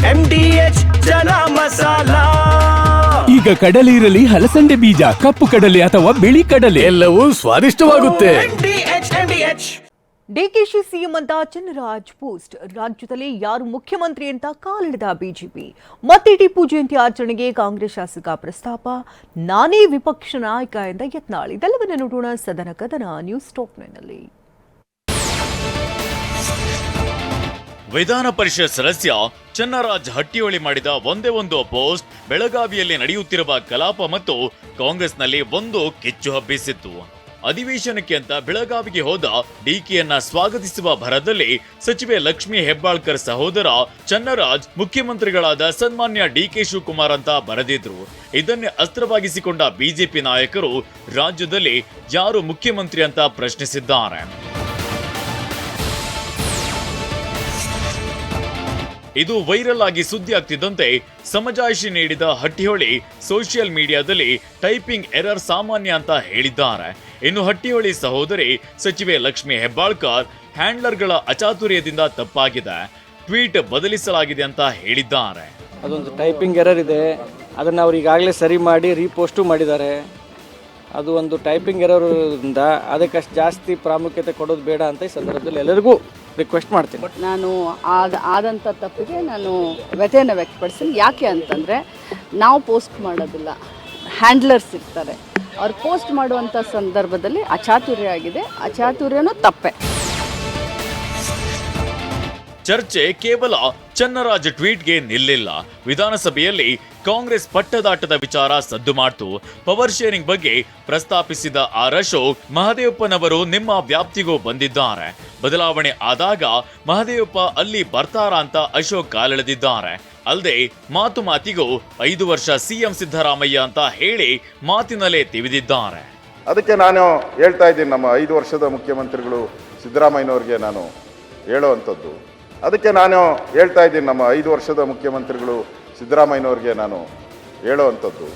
MDH ಚನ masala. ಈಗ ಕಡಲೆ ಇರಲಿ, ಹಲಸಂಡೆ ಬೀಜ, ಕಪ್ಪು ಕಡಲೆ ಅಥವಾ ಬಿಳಿ ಕಡಲೆ, ಎಲ್ಲವೂ ಸ್ವಾದಿಷ್ಟವಾಗುತ್ತೆ. ಡಿಕೆಶಿ ಸಿಎಂ ಅಂತ ಚನ್ನರಾಜ್ ಪೋಸ್ಟ್. ರಾಜ್ಯದಲ್ಲಿ ಯಾರು ಮುಖ್ಯಮಂತ್ರಿ ಅಂತ ಕಾಲಿಡಿದ ಬಿಜೆಪಿ. ಮತ್ತೆ ಟಿಪ್ಪು ಜಯಂತಿ ಆಚರಣೆಗೆ ಕಾಂಗ್ರೆಸ್ ಶಾಸಕ ಪ್ರಸ್ತಾಪ. ನಾನೇ ವಿಪಕ್ಷ ನಾಯಕ ಎಂದ ಯತ್ನಾಳ್. ಇದೆಲ್ಲವನ್ನ ನೋಡೋಣ ಸದನ ಕದನ ನ್ಯೂಸ್ ಟಾಪ್ 9ನಲ್ಲಿ. ವಿಧಾನ ಪರಿಷತ್ ಸದಸ್ಯ ಚನ್ನರಾಜ್ ಹಟ್ಟಿಹೊಳಿ ಮಾಡಿದ ಒಂದೇ ಒಂದು ಪೋಸ್ಟ್ ಬೆಳಗಾವಿಯಲ್ಲಿ ನಡೆಯುತ್ತಿರುವ ಕಲಾಪ ಮತ್ತು ಕಾಂಗ್ರೆಸ್ನಲ್ಲಿ ಒಂದು ಕಿಚ್ಚು ಹಬ್ಬಿಸಿತ್ತು. ಅಧಿವೇಶನಕ್ಕೆ ಅಂತ ಬೆಳಗಾವಿಗೆ ಹೋದ ಡಿಕೆಯನ್ನ ಸ್ವಾಗತಿಸುವ ಭರದಲ್ಲಿ ಸಚಿವೆ ಲಕ್ಷ್ಮೀ ಹೆಬ್ಬಾಳ್ಕರ್ ಸಹೋದರ ಚನ್ನರಾಜ್ ಮುಖ್ಯಮಂತ್ರಿಗಳಾದ ಸನ್ಮಾನ್ಯ ಡಿಕೆ ಶಿವಕುಮಾರ್ ಅಂತ ಬರೆದಿದ್ರು. ಇದನ್ನೇ ಅಸ್ತ್ರವಾಗಿಸಿಕೊಂಡ ಬಿಜೆಪಿ ನಾಯಕರು ರಾಜ್ಯದಲ್ಲಿ ಯಾರು ಮುಖ್ಯಮಂತ್ರಿ ಅಂತ ಪ್ರಶ್ನಿಸಿದ್ದಾರೆ. ಇದು ವೈರಲ್ ಆಗಿ ಸುದ್ದಿ ಆಗ್ತಿದ್ದಂತೆ ಸಮಜಾಯಿಷಿ ನೀಡಿದ ಹಟ್ಟಿಹೊಳಿ ಸೋಷಿಯಲ್ ಮೀಡಿಯಾದಲ್ಲಿ ಟೈಪಿಂಗ್ ಎರರ್ ಸಾಮಾನ್ಯ ಅಂತ ಹೇಳಿದ್ದಾರೆ. ಇನ್ನು ಹಟ್ಟಿಹೊಳಿ ಸಹೋದರಿ ಸಚಿವೆ ಲಕ್ಷ್ಮೀ ಹೆಬ್ಬಾಳ್ಕರ್ ಹ್ಯಾಂಡ್ಲರ್ಗಳ ಅಚಾತುರ್ಯದಿಂದ ತಪ್ಪಾಗಿದೆ, ಟ್ವೀಟ್ ಬದಲಿಸಲಾಗಿದೆ ಅಂತ ಹೇಳಿದ್ದಾರೆ. ಅದೊಂದು ಟೈಪಿಂಗ್ ಎರರ್ ಇದೆ, ಅದನ್ನು ಅವರು ಈಗಾಗಲೇ ಸರಿ ಮಾಡಿ ರೀಪೋಸ್ಟು ಮಾಡಿದ್ದಾರೆ. ಅದು ಒಂದು ಟೈಪಿಂಗ್ ಎರರಿಂದ ಅದಕ್ಕಷ್ಟು ಜಾಸ್ತಿ ಪ್ರಾಮುಖ್ಯತೆ ಕೊಡೋದು ಬೇಡ ಅಂತ ಈ ಸಂದರ್ಭದಲ್ಲಿ ಎಲ್ಲರಿಗೂ ರಿಕ್ವೆಸ್ಟ್ ಮಾಡ್ತೀನಿ. ನಾನು ಆದಂಥ ತಪ್ಪಿಗೆ ನಾನು ವ್ಯಥೆಯನ್ನು ವ್ಯಕ್ತಪಡಿಸ್ತೀನಿ. ಯಾಕೆ ಅಂತಂದರೆ ನಾವು ಪೋಸ್ಟ್ ಮಾಡೋದಿಲ್ಲ, ಹ್ಯಾಂಡ್ಲರ್ಸ್ ಇರ್ತಾರೆ. ಅವ್ರು ಪೋಸ್ಟ್ ಮಾಡುವಂಥ ಸಂದರ್ಭದಲ್ಲಿ ಅಚಾತುರ್ಯ ಆಗಿದೆ, ಅಚಾತುರ್ಯನೂ ತಪ್ಪೆ. ಚರ್ಚೆ ಕೇವಲ ಚನ್ನರಾಜ್ ಟ್ವೀಟ್ಗೆ ನಿಲ್ಲಿಲ್ಲ. ವಿಧಾನಸಭೆಯಲ್ಲಿ ಕಾಂಗ್ರೆಸ್ ಪಟ್ಟದಾಟದ ವಿಚಾರ ಸದ್ದು ಮಾಡ್ತು. ಪವರ್ ಶೇರಿಂಗ್ ಬಗ್ಗೆ ಪ್ರಸ್ತಾಪಿಸಿದ ಆರ್ ಅಶೋಕ್, ಮಹದೇವಪ್ಪನವರು ನಿಮ್ಮ ವ್ಯಾಪ್ತಿಗೂ ಬಂದಿದ್ದಾರೆ, ಬದಲಾವಣೆ ಆದಾಗ ಮಹದೇವಪ್ಪ ಅಲ್ಲಿ ಬರ್ತಾರ ಅಂತ ಅಶೋಕ್ ಕಾಲೆಳೆದಿದ್ದಾರೆ. ಅಲ್ಲದೆ ಮಾತು ಮಾತಿಗೂ 5 ವರ್ಷ ಸಿಎಂ ಸಿದ್ದರಾಮಯ್ಯ ಅಂತ ಹೇಳಿ ಮಾತಿನಲ್ಲೇ ತಿವಿದಿದ್ದಾರೆ. ಅದಕ್ಕೆ ನಾನು ಹೇಳ್ತಾ ಇದ್ದೀನಿ, ನಮ್ಮ 5 ವರ್ಷದ ಮುಖ್ಯಮಂತ್ರಿಗಳು ಸಿದ್ದರಾಮಯ್ಯನವ್ರಿಗೆ ನಾನು ಹೇಳೋವಂಥದ್ದು. ಅದಕ್ಕೆ ನಾನು ಹೇಳ್ತಾ ಇದ್ದೀನಿ, ನಮ್ಮ 5 ವರ್ಷದ ಮುಖ್ಯಮಂತ್ರಿಗಳು ಸಿದ್ದರಾಮಯ್ಯನವ್ರಿಗೆ ನಾನು ಹೇಳೋವಂಥದ್ದು.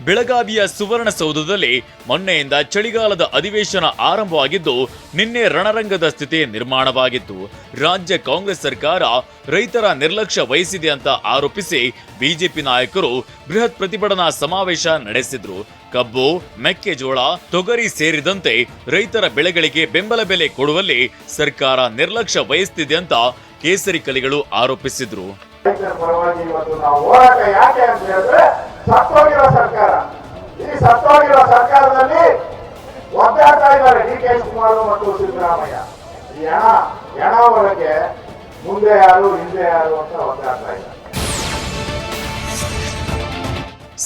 ಬೆಳಗಾವಿಯ ಸುವರ್ಣಸೌಧದಲ್ಲಿ ಮೊನ್ನೆಯಿಂದ ಚಳಿಗಾಲದ ಅಧಿವೇಶನ ಆರಂಭವಾಗಿದ್ದು ನಿನ್ನೆ ರಣರಂಗದ ಸ್ಥಿತಿ ನಿರ್ಮಾಣವಾಗಿತ್ತು. ರಾಜ್ಯ ಕಾಂಗ್ರೆಸ್ ಸರ್ಕಾರ ರೈತರ ನಿರ್ಲಕ್ಷ್ಯ ವಹಿಸಿದೆ ಅಂತ ಆರೋಪಿಸಿ ಬಿಜೆಪಿ ನಾಯಕರು ಬೃಹತ್ ಪ್ರತಿಭಟನಾ ಸಮಾವೇಶ ನಡೆಸಿದ್ರು. ಕಬ್ಬು, ಮೆಕ್ಕೆಜೋಳ, ತೊಗರಿ ಸೇರಿದಂತೆ ರೈತರ ಬೆಳೆಗಳಿಗೆ ಬೆಂಬಲ ಬೆಲೆ ಕೊಡುವಲ್ಲಿ ಸರ್ಕಾರ ನಿರ್ಲಕ್ಷ್ಯ ವಹಿಸುತ್ತಿದೆ ಅಂತ ಕೇಸರಿ ಕಲಿಗಳು ಆರೋಪಿಸಿದ್ರು. ಸತ್ತೋಗಿರೋ ಸರ್ಕಾರ, ಈ ಸತ್ತೋಗಿರೋ ಸರ್ಕಾರದಲ್ಲಿ ಒದ್ದಾಡ್ತಾ ಇದ್ದಾರೆ ಡಿಕೆ ಶಿವಕುಮಾರ್ ಮತ್ತು ಸಿದ್ದರಾಮಯ್ಯ. ಈ ಹೆಣ ಒಳಗೆ ಮುಂದೆ ಯಾರು ಹಿಂದೆ ಯಾರು ಅಂತ ಒದ್ದಾಡ್ತಾ ಇದ್ದಾರೆ.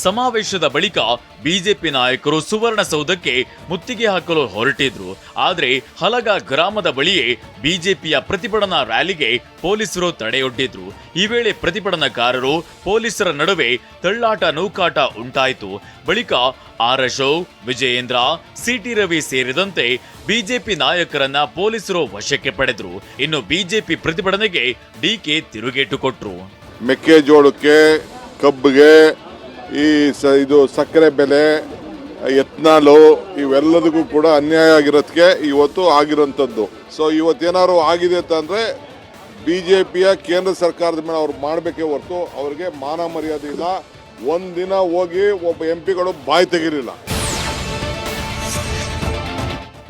ಸಮಾವೇಶದ ಬಳಿಕ ಬಿಜೆಪಿ ನಾಯಕರು ಸುವರ್ಣಸೌಧಕ್ಕೆ ಮುತ್ತಿಗೆ ಹಾಕಲು ಹೊರಟಿದ್ರು. ಆದ್ರೆ ಹಲಗ ಗ್ರಾಮದ ಬಳಿಯೇ ಬಿಜೆಪಿಯ ಪ್ರತಿಭಟನಾ ರ್ಯಾಲಿಗೆ ಪೊಲೀಸರು ತಡೆಯೊಡ್ಡಿದ್ರು. ಈ ವೇಳೆ ಪ್ರತಿಭಟನಾಕಾರರು ಪೊಲೀಸರ ನಡುವೆ ತಳ್ಳಾಟ ನೂಕಾಟ ಉಂಟಾಯಿತು. ಬಳಿಕ ಆರ್ ಅಶೋಕ್, ವಿಜಯೇಂದ್ರ, ಸಿಟಿ ರವಿ ಸೇರಿದಂತೆ ಬಿಜೆಪಿ ನಾಯಕರನ್ನ ಪೊಲೀಸರು ವಶಕ್ಕೆ ಪಡೆದ್ರು. ಇನ್ನು ಬಿಜೆಪಿ ಪ್ರತಿಭಟನೆಗೆ ಡಿಕೆ ತಿರುಗೇಟು ಕೊಟ್ರು. ಮೆಕ್ಕೆಜೋಳಕ್ಕೆ, ಕಬ್ಬಿಗೆ, ಇದು ಸಕ್ಕರೆ ಬೆಲೆ, ಎತ್ನಾಲು ಇವೆಲ್ಲದಕ್ಕೂ ಕೂಡ ಅನ್ಯಾಯ ಆಗಿರೋದಕ್ಕೆ ಇವತ್ತು ಆಗಿರೋಂಥದ್ದು. ಸೊ ಇವತ್ತೇನಾದ್ರು ಆಗಿದೆ ಅಂತಂದರೆ BJPಯ ಕೇಂದ್ರ ಸರ್ಕಾರದ ಮೇಲೆ ಅವ್ರು ಮಾಡಬೇಕೇ ಹೊರತು ಅವ್ರಿಗೆ ಮಾನ ಮರ್ಯಾದೆ ಇಲ್ಲ. ಒಂದಿನ ಹೋಗಿ ಒಬ್ಬ MP ಬಾಯಿ ತೆಗಿಲಿಲ್ಲ.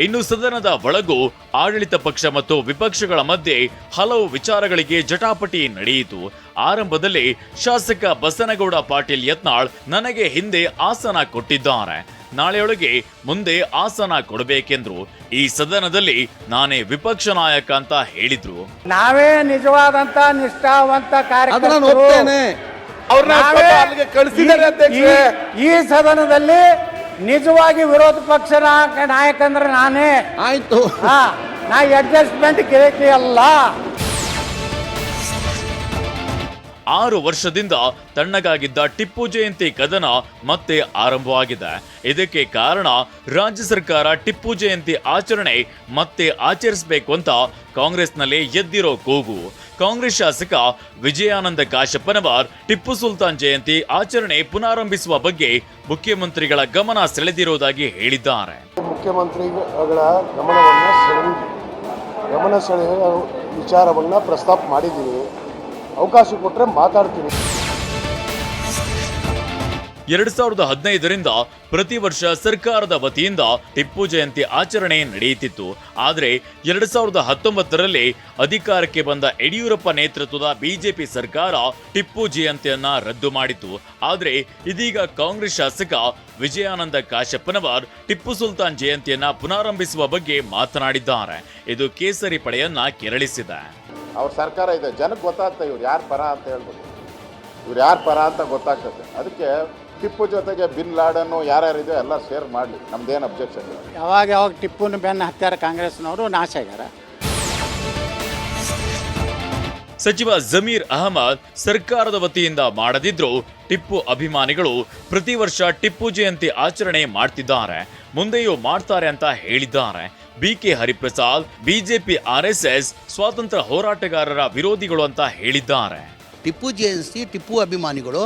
ಇನ್ನು ಸದನದ ಒಳಗೂ ಆಡಳಿತ ಪಕ್ಷ ಮತ್ತು ವಿಪಕ್ಷಗಳ ಮಧ್ಯೆ ಹಲವು ವಿಚಾರಗಳಿಗೆ ಜಟಾಪಟಿ ನಡೆಯಿತು. ಆರಂಭದಲ್ಲಿ ಶಾಸಕ ಬಸನಗೌಡ ಪಾಟೀಲ್ ಯತ್ನಾಳ್ ನನಗೆ ಹಿಂದೆ ಆಸನ ಕೊಟ್ಟಿದ್ದಾರೆ, ನಾಳೆಯೊಳಗೆ ಮುಂದೆ ಆಸನ ಕೊಡಬೇಕೆಂದ್ರು. ಈ ಸದನದಲ್ಲಿ ನಾನೇ ವಿಪಕ್ಷ ನಾಯಕ ಅಂತ ಹೇಳಿದ್ರು. ನಾವೇ ನಿಜವಾದಂತ ನಿಷ್ಠಾವಂತ ಕಾರ್ಯಕರ್ತರು ಈ ಸದನದಲ್ಲಿ ನಿಜವಾಗಿ ವಿರೋಧ ಪಕ್ಷ ನಾಯಕ ಅಂದ್ರೆ ನಾನೇ. ಆಯ್ತು, ನಾ ಅಡ್ಜಸ್ಟ್ಮೆಂಟ್ ಕೇಳಿ ಅಲ್ಲ. 6 ವರ್ಷದಿಂದ ತಣ್ಣಗಾಗಿದ್ದ ಟಿಪ್ಪು ಜಯಂತಿ ಕದನ ಮತ್ತೆ ಆರಂಭವಾಗಿದೆ. ಇದಕ್ಕೆ ಕಾರಣ ರಾಜ್ಯ ಸರ್ಕಾರ ಟಿಪ್ಪು ಜಯಂತಿ ಆಚರಣೆ ಮತ್ತೆ ಆಚರಿಸಬೇಕು ಅಂತ ಕಾಂಗ್ರೆಸ್ನಲ್ಲಿ ಎದ್ದಿರೋ ಕೂಗು. ಕಾಂಗ್ರೆಸ್ ಶಾಸಕ ವಿಜಯಾನಂದ ಕಾಶಪ್ಪನವರ್ ಟಿಪ್ಪು ಸುಲ್ತಾನ್ ಜಯಂತಿ ಆಚರಣೆ ಪುನರಾರಂಭಿಸುವ ಬಗ್ಗೆ ಮುಖ್ಯಮಂತ್ರಿಗಳ ಗಮನ ಸೆಳೆದಿರುವುದಾಗಿ ಹೇಳಿದ್ದಾರೆ. ಮುಖ್ಯಮಂತ್ರಿಗಳ ಗಮನ ಸೆಳೆದು ವಿಚಾರವನ್ನು ಪ್ರಸ್ತಾಪ ಮಾಡಿದ್ದೀನಿ. ಅವಕಾಶ ಕೊಟ್ಟರೆ ಮಾತಾಡ್ತೀನಿ. 2015ರಿಂದ ಪ್ರತಿ ವರ್ಷ ಸರ್ಕಾರದ ವತಿಯಿಂದ ಟಿಪ್ಪು ಜಯಂತಿ ಆಚರಣೆ ನಡೆಯುತ್ತಿತ್ತು. ಆದರೆ 2019ರಲ್ಲಿ ಅಧಿಕಾರಕ್ಕೆ ಬಂದ ಯಡಿಯೂರಪ್ಪ ನೇತೃತ್ವದ ಬಿಜೆಪಿ ಸರ್ಕಾರ ಟಿಪ್ಪು ಜಯಂತಿಯನ್ನ ರದ್ದು ಮಾಡಿತು. ಆದರೆ ಇದೀಗ ಕಾಂಗ್ರೆಸ್ ಶಾಸಕ ವಿಜಯಾನಂದ ಕಾಶಪ್ಪನವರ್ ಟಿಪ್ಪು ಸುಲ್ತಾನ್ ಜಯಂತಿಯನ್ನ ಪುನರಾರಂಭಿಸುವ ಬಗ್ಗೆ ಮಾತನಾಡಿದ್ದಾರೆ. ಇದು ಕೇಸರಿ ಪಡೆಯನ್ನ ಕೆರಳಿಸಿದೆ. ಅವ್ರ ಸರ್ಕಾರ ಇದೆ, ಜನಕ್ಕೆ ಗೊತ್ತಾಗ್ತದೆ ಇವ್ರು ಯಾರು ಪರ ಅಂತ ಹೇಳ್ಬೋದು, ಇವ್ರು ಯಾರು ಪರ ಅಂತ ಗೊತ್ತಾಗ್ತದೆ. ಅದಕ್ಕೆ ಟಿಪ್ಪು ಜೊತೆಗೆ ಬಿನ್ ಲಾಡನ್ನು ಯಾರ್ಯಾರಿದೆ ಎಲ್ಲ ಶೇರ್ ಮಾಡಲಿ, ನಮ್ದೇನು ಅಬ್ಜೆಕ್ಷನ್ ಇಲ್ಲ. ಯಾವಾಗ ಟಿಪ್ಪುನ ಬೆನ್ನ ಹತ್ಯಾರ ಕಾಂಗ್ರೆಸ್ನವರು ನಾಶ ಆಗ್ಯಾರ. ಸಚಿವ ಜಮೀರ್ ಅಹಮದ್ ಸರ್ಕಾರದ ವತಿಯಿಂದ ಮಾಡದಿದ್ರು ಟಿಪ್ಪು ಅಭಿಮಾನಿಗಳು ಪ್ರತಿ ವರ್ಷ ಟಿಪ್ಪು ಜಯಂತಿ ಆಚರಣೆ ಮಾಡ್ತಿದ್ದಾರೆ, ಮುಂದೆಯೂ ಮಾಡ್ತಾರೆ ಅಂತ ಹೇಳಿದ್ದಾರೆ. ಬಿಕೆ ಹರಿಪ್ರಸಾದ್ ಬಿಜೆಪಿ ಆರ್ಎಸ್ಎಸ್ ಸ್ವಾತಂತ್ರ್ಯ ಹೋರಾಟಗಾರರ ವಿರೋಧಿಗಳು ಅಂತ ಹೇಳಿದ್ದಾರೆ. ಟಿಪ್ಪು ಜಯಂತಿ ಟಿಪ್ಪು ಅಭಿಮಾನಿಗಳು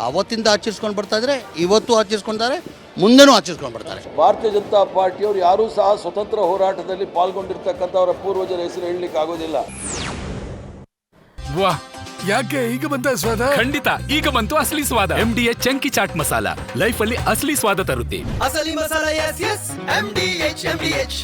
ಅವತ್ತಿಂದ ಆಚರಿಸ್ಕೊಂಡು ಬರ್ತಾ ಇದ್ರೆ, ಇವತ್ತು ಆಚರಿಸ್ಕೊಂತಾರೆ, ಮುಂದೆನೂ ಆಚರಿಸ್ಕೊಂಡು ಬರ್ತಾರೆ. ಭಾರತೀಯ ಜನತಾ ಪಾರ್ಟಿಯವರು ಯಾರೂ ಸಹ ಸ್ವತಂತ್ರ ಹೋರಾಟದಲ್ಲಿ ಪಾಲ್ಗೊಂಡಿರ್ತಕ್ಕಂಥವರ ಪೂರ್ವಜರ ಹೆಸರು ಹೇಳಲಿಕ್ಕೆ ಆಗೋದಿಲ್ಲ. ವಾಹ್, ಯಾಕೆ ಈಗ ಬಂತ ಸ್ವಾದ? ಖಂಡಿತ ಈಗ ಬಂತು ಅಸಲಿ ಸ್ವಾದ. MDH chunky chaat masala life ಅಲ್ಲಿ ಅಸಲಿ ಸ್ವಾದ ತರುತ್ತೆ. ಅಸಲಿ ಮಸಾಲ, ಎಸ್ ಎಸ್ MDH